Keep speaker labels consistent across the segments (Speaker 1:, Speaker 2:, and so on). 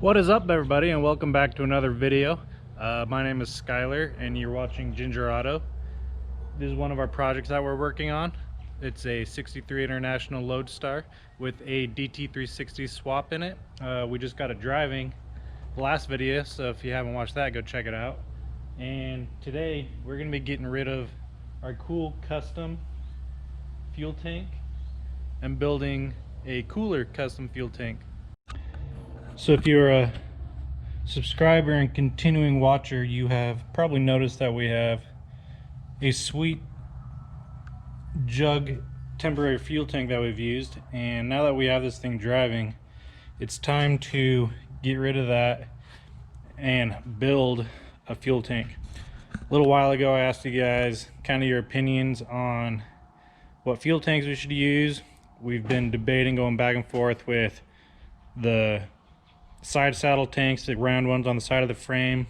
Speaker 1: What is up, everybody, and welcome back to another video. My name is Skylar and you're watching Ginger Auto. This is one of our projects that we're working on. It's a 63 International Loadstar with a DT360 swap in it. We just got it driving the last video, so if you haven't watched that, go check it out. And today we're going to be getting rid of our cool custom fuel tank and building a cooler custom fuel tank. So if you're a subscriber and continuing watcher, you have probably noticed that we have a sweet jug temporary fuel tank that we've used, and now that we have this thing driving, it's time to get rid of that and build a fuel tank. A little while ago I asked you guys kind of your opinions on what fuel tanks we should use. We've been debating, going back and forth with the side saddle tanks, the round ones on the side of the frame.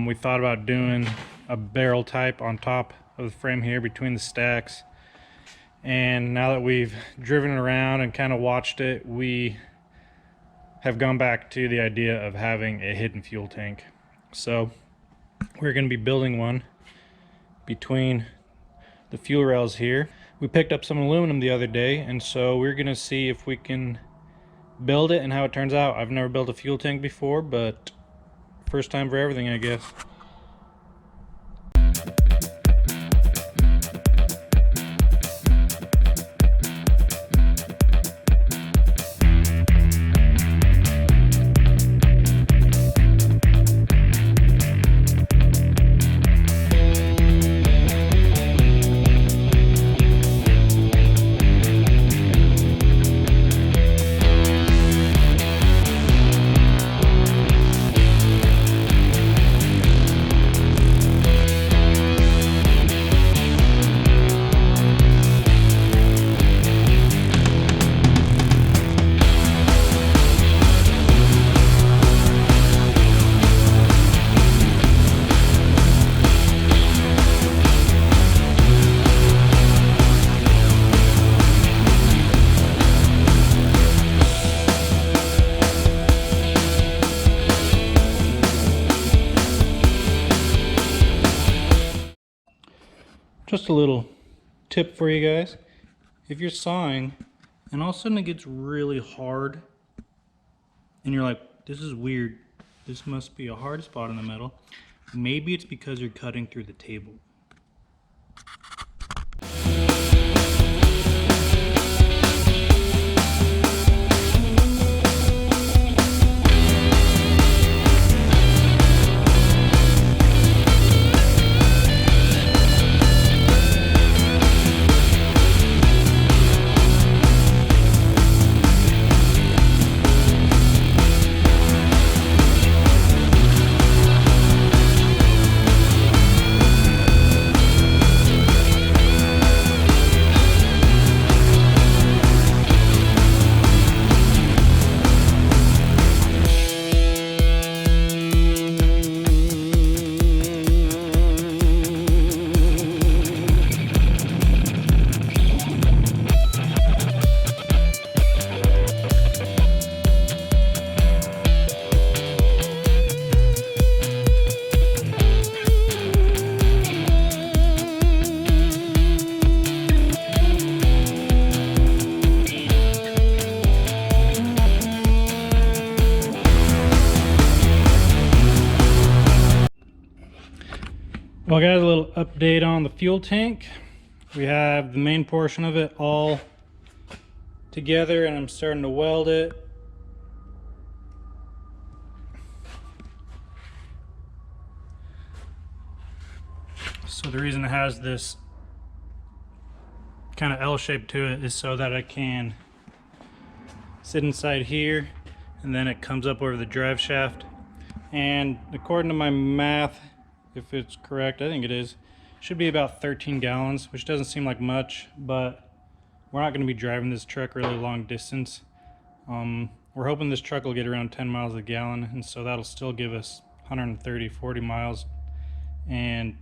Speaker 1: We thought about doing a barrel type on top of the frame here between the stacks, and now that we've driven around and kind of watched it, we have gone back to the idea of having a hidden fuel tank. So we're going to be building one between the fuel rails here. We picked up some aluminum the other day, and so we're going to see if we can build it and how it turns out. I've never built a fuel tank before, but first time for everything, I guess. Just a little tip for you guys. If you're sawing and all of a sudden it gets really hard and you're like, this is weird, this must be a hard spot in the metal, maybe it's because you're cutting through the table. Well guys, a little update on the fuel tank. We have the main portion of it all together and I'm starting to weld it. So the reason it has this kind of L shape to it is so that I can sit inside here and then it comes up over the drive shaft. And according to my math, if it's correct, I think it is, should be about 13 gallons, which doesn't seem like much, but we're not going to be driving this truck really long distance. We're hoping this truck will get around 10 miles a gallon, and so that'll still give us 130-40 miles. And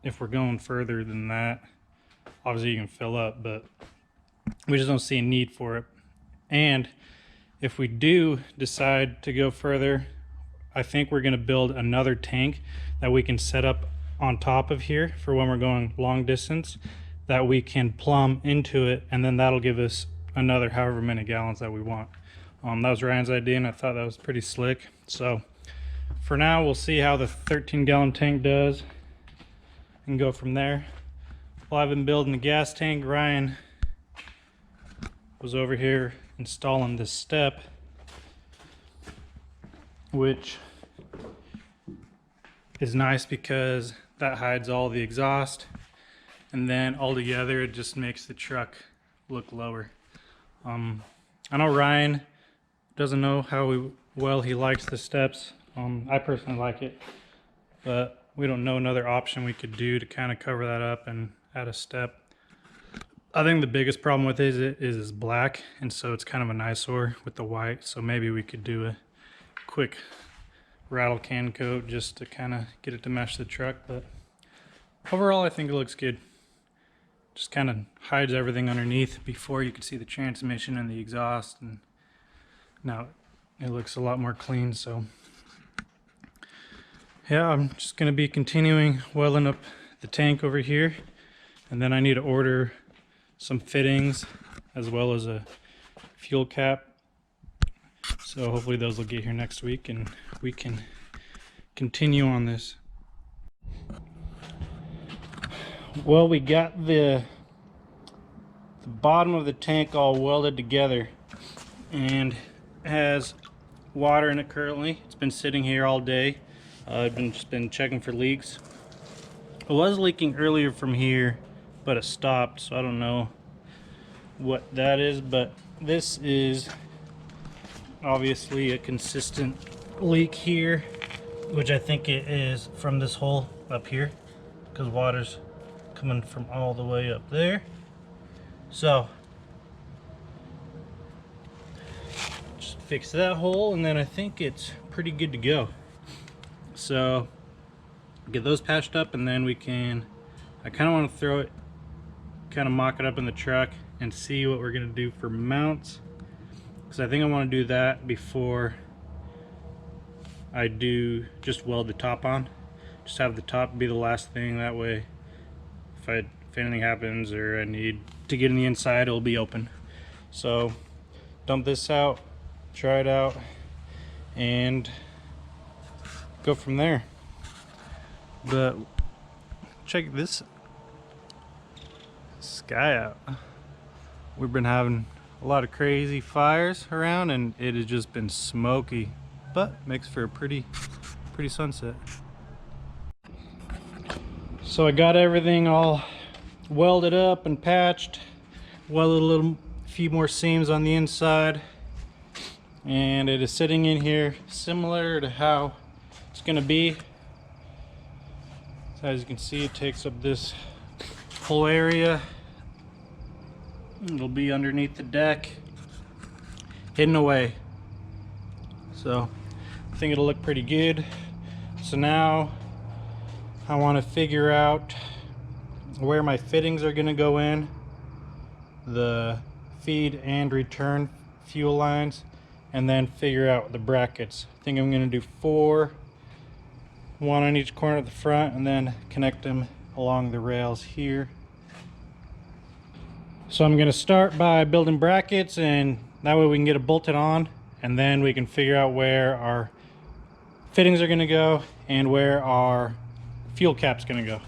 Speaker 1: if we're going further than that, obviously you can fill up, but we just don't see a need for it. And if we do decide to go further, I think we're going to build another tank that we can set up on top of here for when we're going long distance, that we can plumb into it, and then that'll give us another however many gallons that we want. That was Ryan's idea, and I thought that was pretty slick. So for now, we'll see how the 13-gallon tank does and go from there. While I've been building the gas tank, Ryan was over here installing this step, which is nice because that hides all the exhaust, and then altogether it just makes the truck look lower. I know Ryan doesn't know how well he likes the steps. I personally like it, but we don't know another option we could do to kind of cover that up and add a step. I think the biggest problem with it is it's black, and so it's kind of an eyesore with the white, so maybe we could do a quick rattle can coat just to kind of get it to match the truck. But overall, I think it looks good. Just kind of hides everything underneath. Before, you could see the transmission and the exhaust, and now it looks a lot more clean. So yeah, I'm just going to be continuing welding up the tank over here, and then I need to order some fittings as well as a fuel cap. So hopefully those will get here next week and we can continue on this. Well, we got the bottom of the tank all welded together, and has water in it currently. It's been sitting here all day. I've just been checking for leaks. It was leaking earlier from here, but it stopped, so I don't know what that is. But this is obviously a consistent leak here, which I think it is from this hole up here, because water's coming from all the way up there. So just fix that hole, and then I think it's pretty good to go. So get those patched up, and then we can, I kind of want to throw it, kind of mock it up in the truck and see what we're going to do for mounts, because I think I want to do that before I do just weld the top on. Just have the top be the last thing, that way if anything happens or I need to get in the inside, it'll be open. So dump this out, try it out, and go from there. But check this sky out. We've been having a lot of crazy fires around, and it has just been smoky, but makes for a pretty sunset. So I got everything all welded up and patched, welded a few more seams on the inside, and it is sitting in here similar to how it's going to be. So as you can see, it takes up this whole area. It'll be underneath the deck, hidden away. So I think it'll look pretty good. So now I want to figure out where my fittings are going to go in, the feed and return fuel lines, and then figure out the brackets. I think I'm going to do 4, one on each corner at the front, and then connect them along the rails here. So I'm going to start by building brackets, and that way we can get it bolted on, and then we can figure out where our fittings are going to go and where our fuel cap's going to go.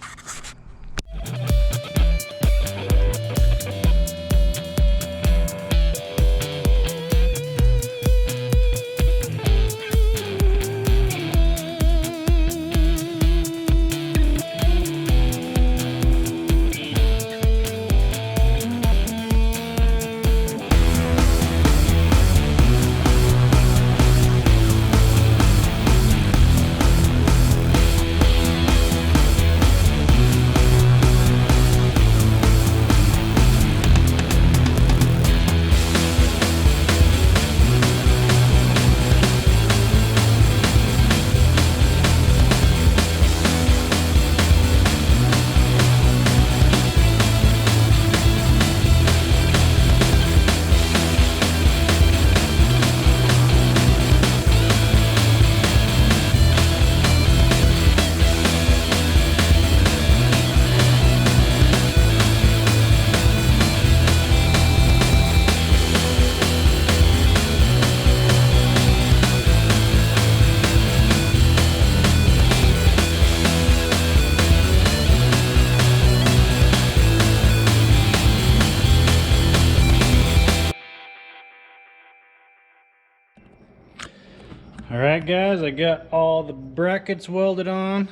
Speaker 1: Alright guys, I got all the brackets welded on.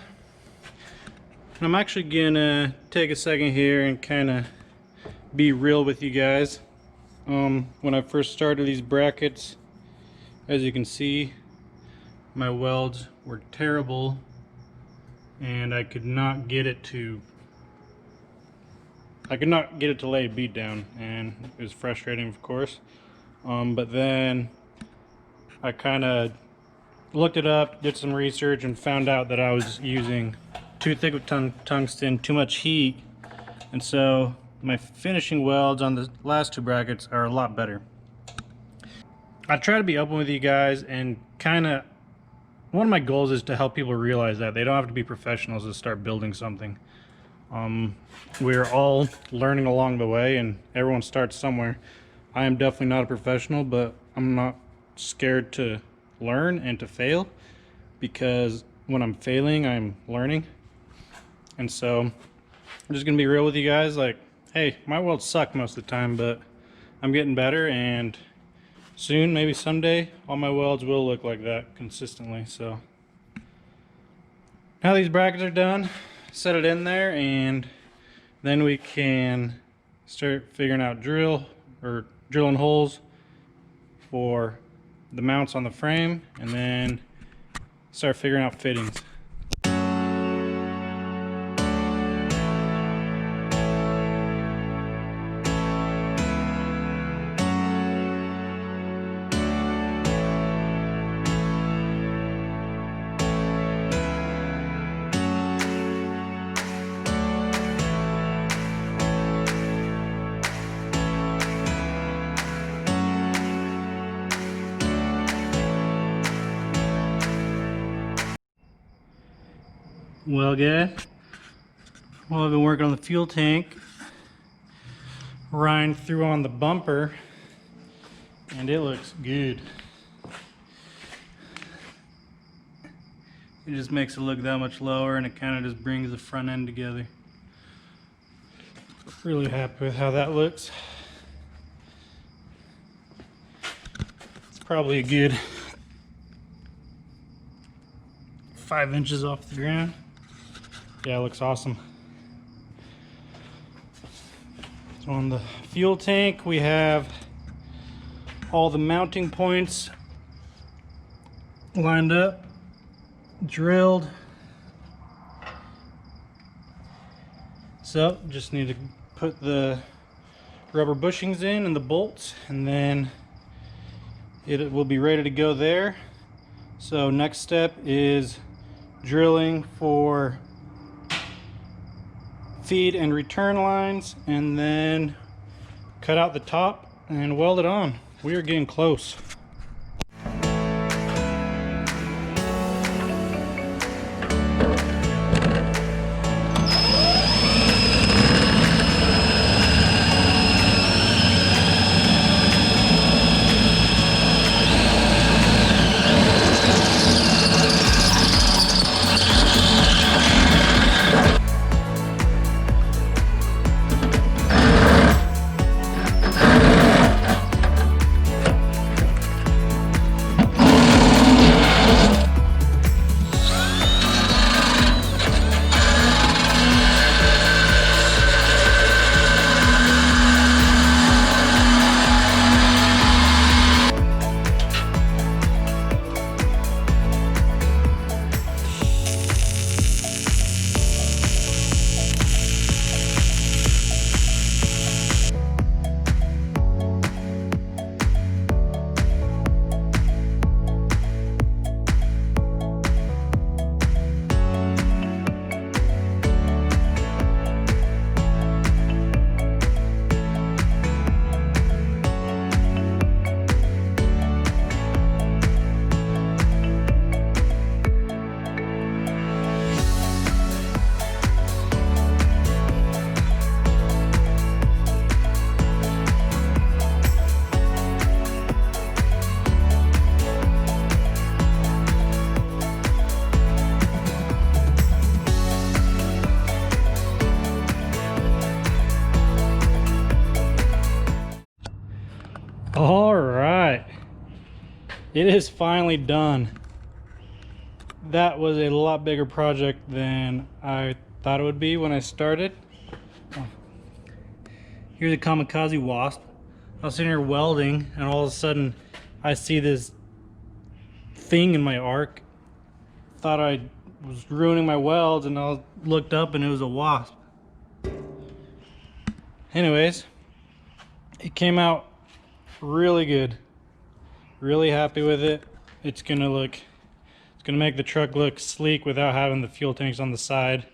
Speaker 1: I'm actually gonna take a second here and kind of be real with you guys. When I first started these brackets, as you can see, my welds were terrible and I could not get it to lay a bead down, and it was frustrating, of course. But then I kind of looked it up, did some research, and found out that I was using too thick of tungsten, too much heat, and so my finishing welds on the last two brackets are a lot better. I try to be open with you guys, and kind of one of my goals is to help people realize that they don't have to be professionals to start building something. We're all learning along the way, and everyone starts somewhere. I am definitely not a professional, but I'm not scared to learn and to fail, because when I'm failing, I'm learning. And so I'm just gonna be real with you guys, like, hey, my welds suck most of the time, but I'm getting better, and soon, maybe someday, all my welds will look like that consistently. So now these brackets are done, set it in there, and then we can start figuring out drilling holes for the mounts on the frame, and then start figuring out fittings. Well guys, I've been working on the fuel tank, riding through on the bumper, and it looks good. It just makes it look that much lower, and it kind of just brings the front end together. Really happy with how that looks. It's probably a good 5 inches off the ground. Yeah, it looks awesome. So on the fuel tank, we have all the mounting points lined up, drilled. So just need to put the rubber bushings in and the bolts, and then it will be ready to go there. So next step is drilling for feed and return lines, and then cut out the top and weld it on. We are getting close. All right, it is finally done. that was a lot bigger project than I thought it would be when I started. Oh. Here's a kamikaze wasp. I was sitting here welding, and all of a sudden I see this thing in my arc. Thought I was ruining my welds, and I looked up and it was a wasp. Anyways, it came out really good. Really happy with it. It's gonna make the truck look sleek without having the fuel tanks on the side.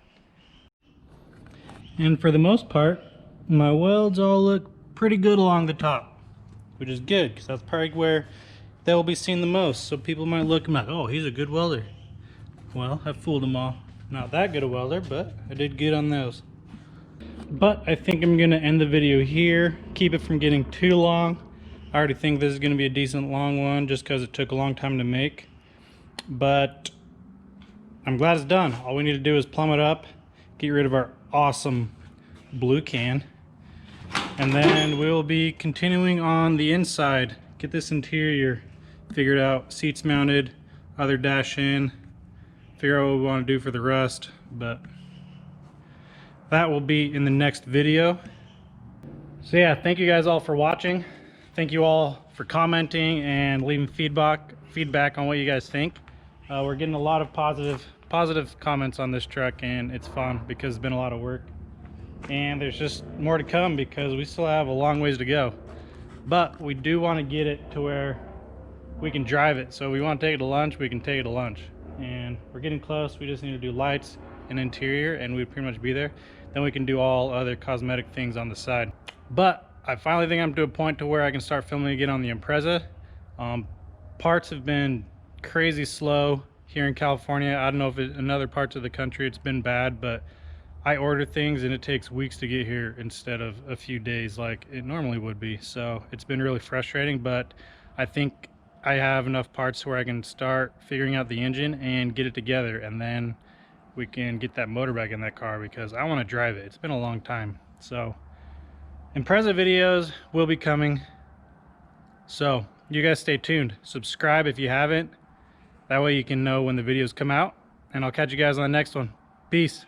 Speaker 1: And for the most part, my welds all look pretty good along the top, which is good because that's probably where they will be seen the most. So people might look and be like, oh, he's a good welder. Well, I fooled them all. Not that good a welder, but I did good on those. But I think I'm gonna end the video here, keep it from getting too long. I already think this is gonna be a decent long one just because it took a long time to make. But I'm glad it's done. All we need to do is plumb it up, get rid of our awesome blue can, and then we'll be continuing on the inside. Get this interior figured out, seats mounted, other dash in, figure out what we want to do for the rest, but that will be in the next video. So yeah, thank you guys all for watching. Thank you all for commenting and leaving feedback on what you guys think. We're getting a lot of positive comments on this truck, and it's fun because it's been a lot of work. And there's just more to come because we still have a long ways to go. But we do want to get it to where we can drive it. So we want to take it to lunch, we can take it to lunch. And we're getting close. We just need to do lights and interior, and we'd pretty much be there. Then we can do all other cosmetic things on the side. But I finally think I'm to a point to where I can start filming again on the Impreza. Parts have been crazy slow here in California. I don't know if in other parts of the country it's been bad, but I order things and it takes weeks to get here instead of a few days like it normally would be. So it's been really frustrating, but I think I have enough parts where I can start figuring out the engine and get it together, and then we can get that motor back in that car because I want to drive it. It's been a long time. So Impreza videos will be coming. So you guys stay tuned. Subscribe if you haven't. That way you can know when the videos come out, and I'll catch you guys on the next one. Peace.